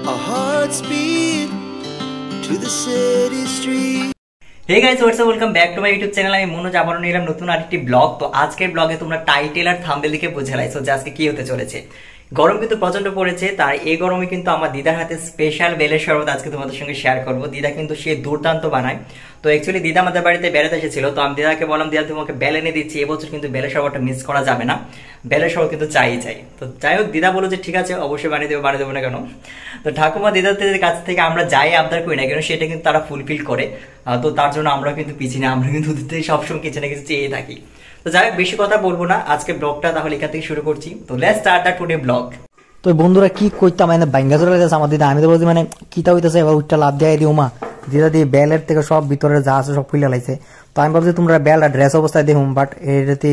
Our hearts beat to the city street. Hey guys, what's up? Welcome back to my YouTube channel. আমি মনোজ আবারও নিলাম নতুন আরেকটি blog. তো আজকের ব্লগে তোমরা টাইটেল আর থাম্বনেল দেখে বুঝে লাইছো যে আজকে কি হতে চলেছে। গরম কিন্তু প্রচন্ড পড়েছে, তার এই গরমে কিন্তু আমার দিদার হাতে স্পেশাল বেলের শরবত আজকে তোমাদের সঙ্গে শেয়ার করব। দিদা কিন্তু সে দুর্দান্ত বানায়। তো অ্যাকচুয়ালি দিদা আমাদের বাড়িতে বেড়াতে এসেছিল, তো আমি দিদাকে বললাম দিদা তোমাকে বেল এনে দিচ্ছি, এবছর কিন্তু বেলের শরবতটা মিস করা যাবে না, বেলের শরবত কিন্তু চাই। তো যাই হোক, দিদা বলো যে ঠিক আছে অবশ্যই বানিয়ে দেবো না কেন। তো ঠাকুমা দিদাদের কাছ থেকে আমরা যাই আবদার করি না কেন সেটা কিন্তু তারা ফুলফিল করে। তো তার জন্য আমরা কিন্তু পিছিয়ে না, আমরা কিন্তু ওদের থেকে সবসময় কিছু না কিছু চেয়ে থাকি। তো যাই হোক, বেশি কথা বলবো না, আজকে ব্লগটা তাহলে এখান থেকে শুরু করছি। তো let's start the today blog. তো বন্ধুরা কি করতাম মানে বাইঙ্গা চলে গেছে আমার দিদা, আমি তো বলছি মানে কিতা হইতেছে, এবার উঠটা লাভ দিয়ে দিও মা। দিদা দিয়ে বেলের থেকে সব ভিতরে যা আছে সব খুলে লাইছে। তো আমি ভাবছি তোমরা বেলটা ড্রেস অবস্থায় দেখুন, বাট এটাতে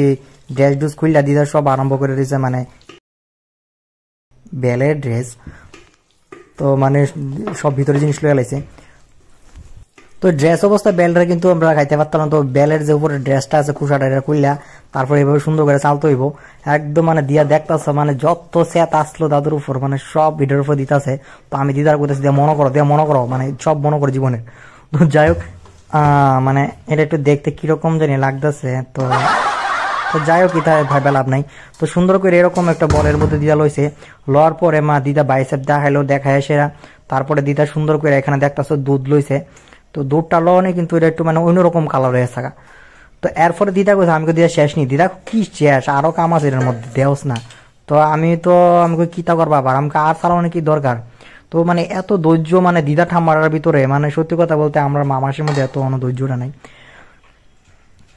ড্রেস ডুস খুললা দিদা সব আরম্ভ করে দিয়েছে, মানে বেলের ড্রেস। তো মানে সব ভিতরে জিনিস লয়ে লাইছে। তো ড্রেস অবস্থায় বেলটা কিন্তু আমরা খাইতে পারতাম না। তো বেলের যে উপরে ড্রেসটা আছে খুশাটা এটা খুললা তারপরে এভাবে সুন্দর করে চালতে হইব একদম, মানে দিয়া দেখতেছে মানে যত স্যাত আসলো দাদুর উপর মানে সব ভিডিওর উপর দিতেছে। তো আমি দিদার করতেছি দিয়া মনে করো মানে সব মনে করো জীবনের। তো যাই হোক, মানে এটা একটু দেখতে কিরকম জানি লাগতেছে। তো যাই হোক, এটা ভাইবা লাভ নাই। তো সুন্দর করে এরকম একটা বলের মধ্যে দিদা লইছে, লওয়ার পরে মা দিদা বাইসেপ দেখাইলো, দেখায় সেরা তারপরে দিদা সুন্দর করে এখানে দেখতেছে দুধ লইছে। তো দুধটা লওয়ানে কিন্তু এটা একটু মানে অন্যরকম কালার হয়ে থাকা। তো এরপরে দিদা কইছে, আমি দিদা শেষ নি, দিদা কি শেষ, আরো কাম আছে এর মধ্যে দেওস না। তো আমি কিতা করবা আবার, আমাকে আর চালানো কি দরকার। তো মানে এত ধৈর্য মানে দিদা ঠাম্মার ভিতরে, মানে সত্যি কথা বলতে আমরা মামাসের মধ্যে এত ধৈর্যটা নাই।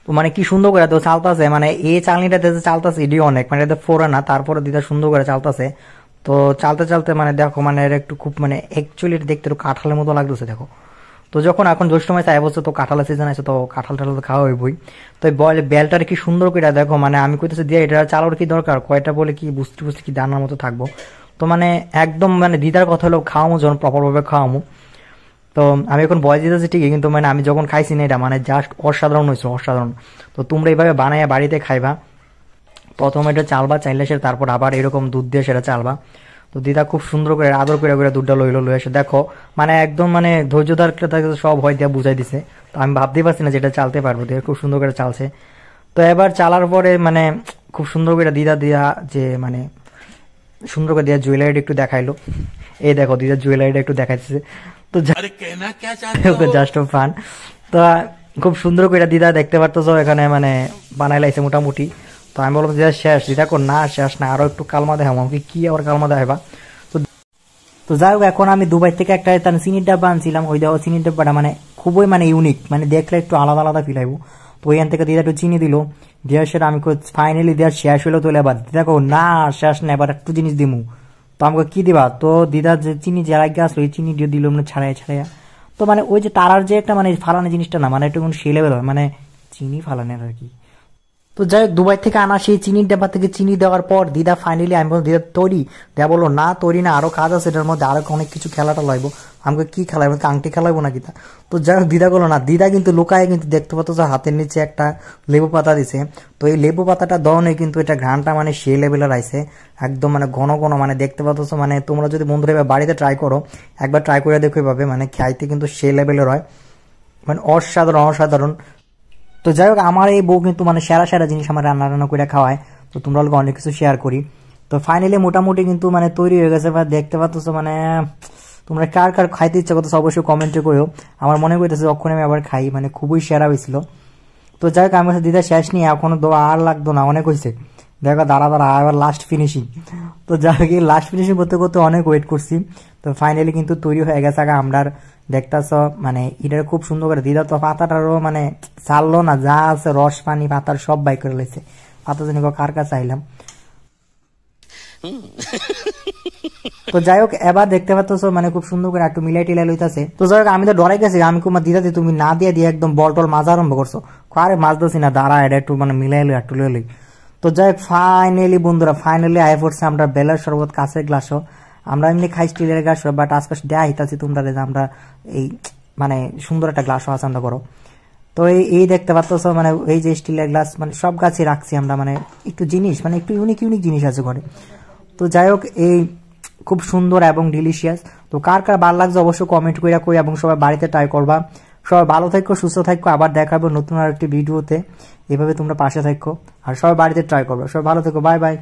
তো মানে কি সুন্দর করে তো চালতাছে, মানে এই চালনিটাতে চালতাছে এটি অনেক, মানে এটা ফোরে না, তারপরে দিদা সুন্দর করে চালতাছে। তো চালতে মানে দেখো মানে এর একটু খুব মানে অ্যাকচুয়ালি দেখতে একটু কাঁঠালের মতো লাগতেছে দেখো। তো যখন এখন জ্যৈষ্ঠ মাসে এবছর তো কাঁঠালের সিজন আছে, তো কাঁঠাল তো খাওয়া হইবই। তো বেলটার কি সুন্দর করে দেখো, মানে আমি কইতেছি দিয়ে এটা চালোর কি দরকার, কয়টা বলে কি বুঝতে কি দানার মতো থাকবো। তো মানে একদম মানে দিদার কথা হলো খাওয়ামো যখন প্রপার ভাবে খাওয়ামো। তো আমি এখন বয়স দিতেছি ঠিকই, কিন্তু মানে আমি যখন খাইছি না এটা মানে জাস্ট অসাধারণ হয়েছে, অসাধারণ। তো তোমরা এইভাবে বানাইয়া বাড়িতে খাইবা, প্রথমে এটা চালবা, চাইলে সে তারপর আবার এরকম দুধ দিয়ে সেটা চালবা। তো দিদা খুব সুন্দর করে আদর করে দুধটা লইলো এসে দেখো মানে একদম মানে ধৈর্যদার সব হয় দিয়া বুঝাই দিছে। তো আমি ভাবতেই পারছি না যেটা চালতে পারবো, দিয়ে খুব সুন্দর করে চালছে। তো এবার চালার পরে মানে খুব সুন্দর করে দিদা যে মানে সুন্দর করে দিয়া জুয়েলারিটা একটু দেখাইলো। এই দেখো দিদা জুয়েলারিটা একটু দেখাইছে। তো জাস্ট ফান। তো খুব সুন্দর করে দিদা দেখতে পারতেছো এখানে মানে বানাই লাইছে মোটামুটি। তো আমি বললাম দিদা শেষ, দিদা কর না শেষ না, আরো একটু কালমা দেখাবো। আমাকে কি আবার কালমা দেখাবা। তো যাই হোক, এখন আমি দুবাই থেকে একটা চিনির ডাব্বা আনছিলাম, ওই দেখো চিনির ডাব্বাটা মানে খুবই মানে ইউনিক, মানে দেখলে একটু আলাদা আলাদা ফিল আইব। তো ওইখান থেকে দিদা একটু চিনি দিল, দেওয়ার সেটা আমি ফাইনালি দেওয়ার শেষ হইলো। তো এবার দিদা কো না শেষ না, এবার একটু জিনিস দিমু। তো আমাকে কি দিবা, তো দিদা যে চিনি যারা আসলো ওই চিনি দিয়ে দিল মানে ছাড়াইয়া। তো মানে ওই যে তারার যে একটা মানে ফালানো জিনিসটা না, মানে একটু সে লেভেল হয়, মানে চিনি ফালানোর আর কি। তো যাই হোক, দুবাই থেকে আনা সেই চিনির ডাব্বা থেকে চিনি দেওয়ার পর দিদা ফাইনালি আমি বললাম দিদা তৈরি, দেয়া বললো না তৈরি না, আরো কাজ আছে এটার মধ্যে, আরো অনেক কিছু খেলাটা লাইবো। আমাকে কি খেলাইবো, আংটি খেলাইবো না কিতা। তো যাই হোক, দিদা বললো না, দিদা কিন্তু লুকায় কিন্তু দেখতে পাতো হাতের নিচে একটা লেবু পাতা দিছে। তো এই লেবু পাতাটা দহনে কিন্তু এটা ঘ্রাণটা মানে সে লেভেলের আইছে, একদম মানে ঘন ঘন, মানে দেখতে পাতো। মানে তোমরা যদি বন্ধুরা এবার বাড়িতে ট্রাই করো, একবার ট্রাই করে দেখো পাবে, মানে খাইতে কিন্তু সে লেভেলের হয়, মানে অসাধারণ। তো যাই হোক, আমার এই বউ কিন্তু মানে সেরা জিনিস আমার রান্না করে খাওয়ায়। তো তোমরা অনেক কিছু শেয়ার করি। তো ফাইনালি মোটামুটি কিন্তু মানে তৈরি হয়ে গেছে, বা দেখতে পাচ্ছ মানে তোমরা কার খাইতে ইচ্ছা করতেছো অবশ্যই কমেন্টে করো। আমার মনে করতেছে যখন আমি আবার খাই, মানে খুবই সেরা হয়েছিল। তো যাই হোক, আমার দিদা শেষ নিয়ে এখনো দোয়া আর লাগতো না, অনেক হয়েছে। দেখো দাঁড়া আবার লাস্ট ফিনিশিং। তো যাই হোক, লাস্ট ফিনিশিং করতে করতে অনেক ওয়েট করছি। তো ফাইনালি কিন্তু তৈরি হয়ে গেছে আমরা দেখতেছ, মানে এটা খুব সুন্দর করে দিদা তো পাতাটারও মানে চাললো না, যা আছে রস পানি পাতার সব বাই করে লেছে। পাতা জানি কার কাছে আইলাম। তো যাই হোক, এবার দেখতে পাচ্ছ মানে খুব সুন্দর করে একটু মিলাই টিলাই লইতেছে। তো যাই হোক, আমি তো ডরাই গেছি, আমি কুমার দিদা তুমি না দিয়ে একদম বল টল মাছ আরম্ভ করছো, আরে মাছ দিছি না, দাঁড়া এটা একটু মানে মিলাই লই একটু লই। তো যাই হোক, ফাইনালি বন্ধুরা ফাইনালি আয় পড়ছে আমরা বেলের শরবত কাঁচের গ্লাসও। আমরা এমনি খাই স্টিলের গ্লাস, বাট আজকে দেয়া হিতাছি তোমরা আমরা এই মানে সুন্দর একটা গ্লাসও আছে আমরা করো। তো এই দেখতে পাচ্ছ মানে এই যে স্টিলের গ্লাস মানে সব গাছে রাখছি আমরা, মানে একটু জিনিস মানে একটু ইউনিক জিনিস আছে ঘরে। তো যাই হোক, এই খুব সুন্দর এবং ডিলিশিয়াস। তো কার কার ভালো লাগছে অবশ্যই কমেন্ট করে কই এবং সবাই বাড়িতে ট্রাই করবা। সবাই ভালো থাকো, সুস্থ থাকো, আবার দেখাবো নতুন আরেকটি ভিডিওতে। এভাবে তোমরা পাশে থাকো আর সবাই বাড়িতে ট্রাই করবে। সবাই ভালো থেকো, বাই বাই।